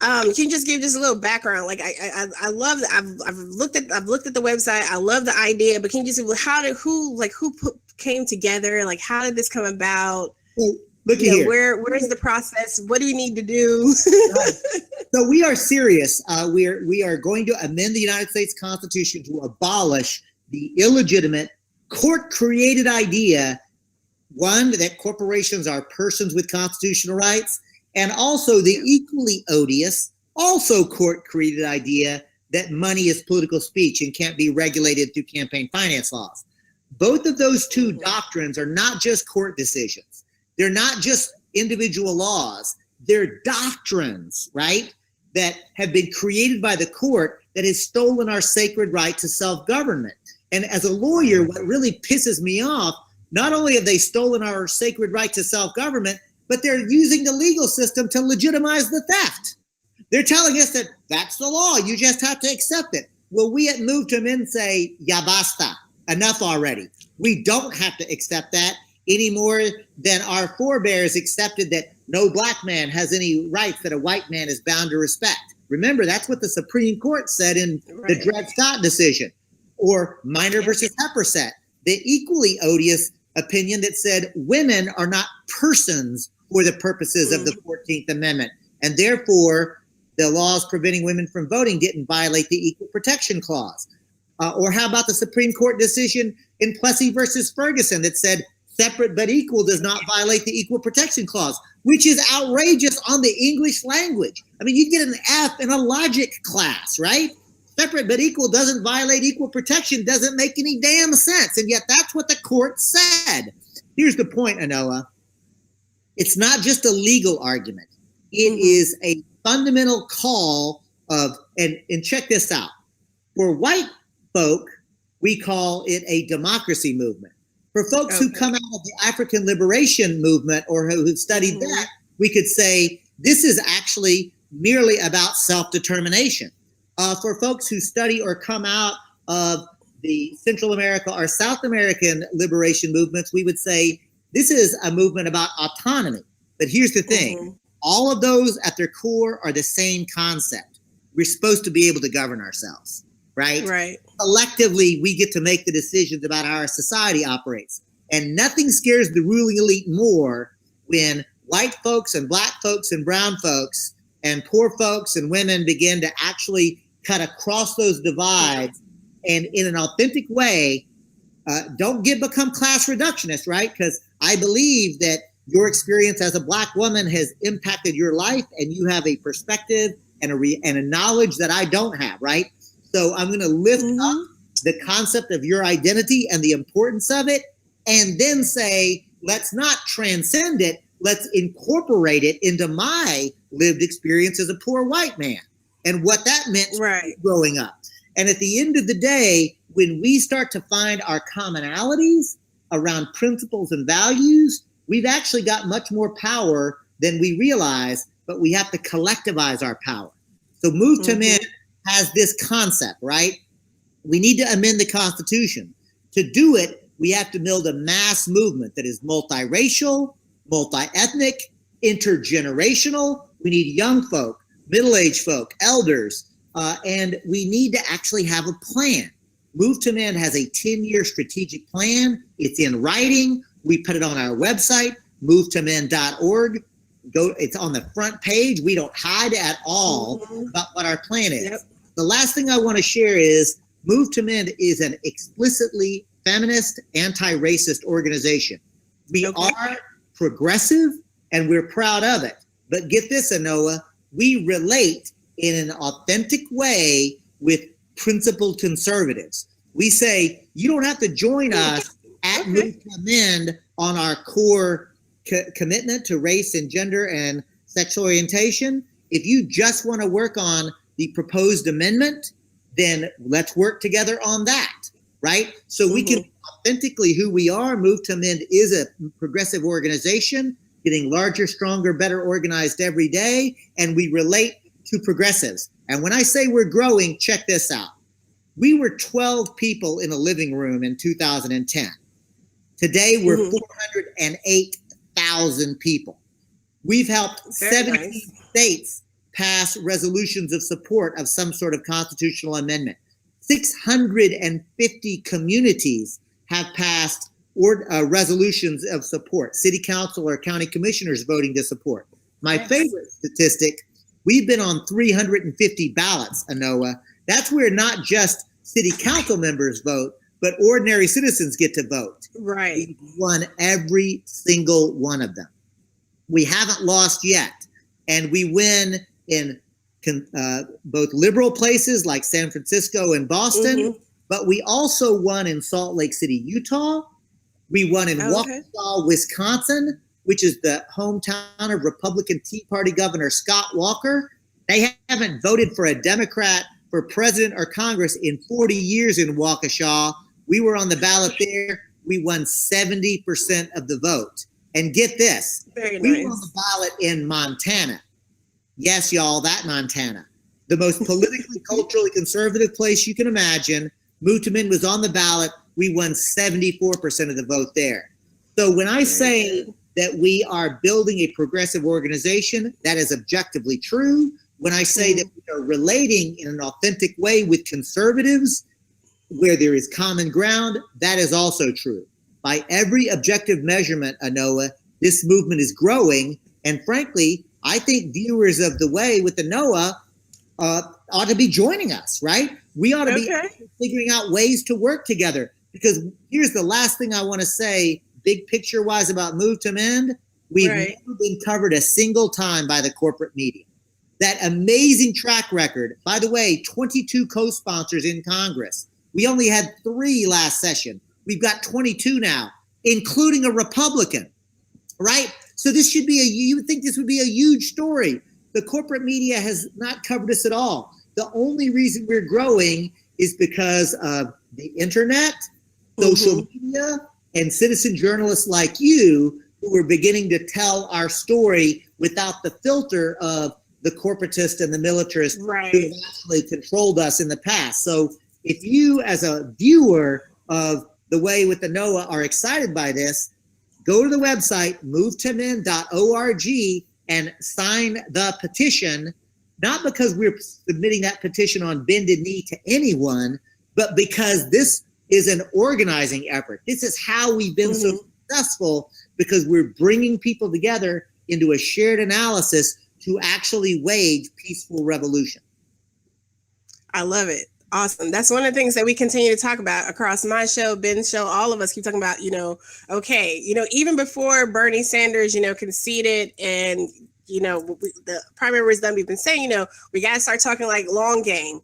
Can you just give just a little background? Like I love that. I've looked at the website. I love the idea, but can you just who came together? Like how did this come about? Well, look here. Where's the process? What do you need to do? So we are serious. We are going to amend the United States Constitution to abolish the illegitimate court-created idea, one, that corporations are persons with constitutional rights, and also the equally odious, also court-created idea that money is political speech and can't be regulated through campaign finance laws. Both of those two doctrines are not just court decisions. They're not just individual laws. They're doctrines, right, that have been created by the court that has stolen our sacred right to self-government. And as a lawyer, what really pisses me off, not only have they stolen our sacred right to self-government, but they're using the legal system to legitimize the theft. They're telling us that that's the law. You just have to accept it. Well, we at Move to Men say, ya basta, enough already. We don't have to accept that any more than our forebears accepted that no black man has any rights that a white man is bound to respect. Remember, that's what the Supreme Court said in the Dred Scott decision, or Minor versus Hepperset, the equally odious opinion that said women are not persons for the purposes of the 14th Amendment, and therefore the laws preventing women from voting didn't violate the Equal Protection Clause. Or how about the Supreme Court decision in Plessy versus Ferguson that said separate but equal does not violate the Equal Protection Clause, which is outrageous on the English language. I mean, you get an F in a logic class, right? Separate but equal doesn't violate equal protection, doesn't make any damn sense. And yet that's what the court said. Here's the point, Anoa. It's not just a legal argument. It is a fundamental call of, and check this out. For white folk, we call it a democracy movement. For folks who come out of the African liberation movement or who've studied that, we could say this is actually merely about self-determination. For folks who study or come out of the Central America or South American liberation movements, we would say this is a movement about autonomy. But here's the thing. All of those at their core are the same concept. We're supposed to be able to govern ourselves, right? Right. Collectively, we get to make the decisions about how our society operates. And nothing scares the ruling elite more when white folks and black folks and brown folks and poor folks and women begin to actually cut across those divides and in an authentic way, don't become class reductionists, right? Because I believe that your experience as a black woman has impacted your life and you have a perspective and a knowledge that I don't have, right? So I'm going to lift up the concept of your identity and the importance of it, and then say, let's not transcend it. Let's incorporate it into my lived experience as a poor white man and what that meant growing up. And at the end of the day, when we start to find our commonalities around principles and values, we've actually got much more power than we realize, but we have to collectivize our power. So Move to Men has this concept, right? We need to amend the Constitution. To do it, we have to build a mass movement that is multiracial, multi-ethnic, intergenerational. We need young folk, middle-aged folk, elders, and we need to actually have a plan. Move to Men has a 10-year strategic plan. It's in writing. We put it on our website, movetomen.org. It's on the front page. We don't hide at all about what our plan is. The last thing I want to share is Move to Men is an explicitly feminist, anti-racist organization. We are progressive and we're proud of it. But get this, Anoa, we relate in an authentic way with principled conservatives. We say, you don't have to join us at Move to Men on our core commitment to race and gender and sexual orientation. If you just want to work on the proposed amendment, then let's work together on that, right? So we can authentically who we are. Move to Men is a progressive organization, getting larger, stronger, better organized every day, and we relate to progressives. And when I say we're growing, check this out. We were 12 people in a living room in 2010. Today, we're 408,000 people. We've helped 17 states pass resolutions of support of some sort of constitutional amendment. 650 communities have passed resolutions of support. City council or county commissioners voting to support. My favorite statistic, we've been on 350 ballots, Anoa. That's where not just city council members vote, but ordinary citizens get to vote. Right. We've won every single one of them. We haven't lost yet. And we win in both liberal places like San Francisco and Boston, but we also won in Salt Lake City, Utah. We won in Waukesha, Wisconsin, which is the hometown of Republican Tea Party Governor Scott Walker. They haven't voted for a Democrat for president or Congress in 40 years in Waukesha. We were on the ballot there. We won 70% of the vote. And get this, we were on the ballot in Montana. Yes, y'all, that Montana. The most politically, culturally conservative place you can imagine. Mutamin was on the ballot. We won 74% of the vote there. So when I say that we are building a progressive organization, that is objectively true. When I say that we are relating in an authentic way with conservatives, where there is common ground, that is also true. By every objective measurement, Anoa, this movement is growing. And frankly, I think viewers of The Way with Anoa ought to be joining us, right? We ought to be figuring out ways to work together. Because here's the last thing I want to say, big picture wise about Move to Mend. We've never been covered a single time by the corporate media. That amazing track record, by the way, 22 co-sponsors in Congress. We only had 3 last session. We've got 22 now, including a Republican, right? So this should be you would think this would be a huge story. The corporate media has not covered us at all. The only reason we're growing is because of the internet, social media, and citizen journalists like you who are beginning to tell our story without the filter of the corporatist and the militarist who have actually controlled us in the past. So if you as a viewer of The Way with Anoa are excited by this, go to the website, movetomen.org, and sign the petition, not because we're submitting that petition on bended knee to anyone, but because this is an organizing effort. This is how we've been so successful, because we're bringing people together into a shared analysis to actually wage peaceful revolution. I love it. Awesome. That's one of the things that we continue to talk about across my show, Ben's show. All of us keep talking about, even before Bernie Sanders, conceded and, the primary was done, we've been saying, we got to start talking like long game.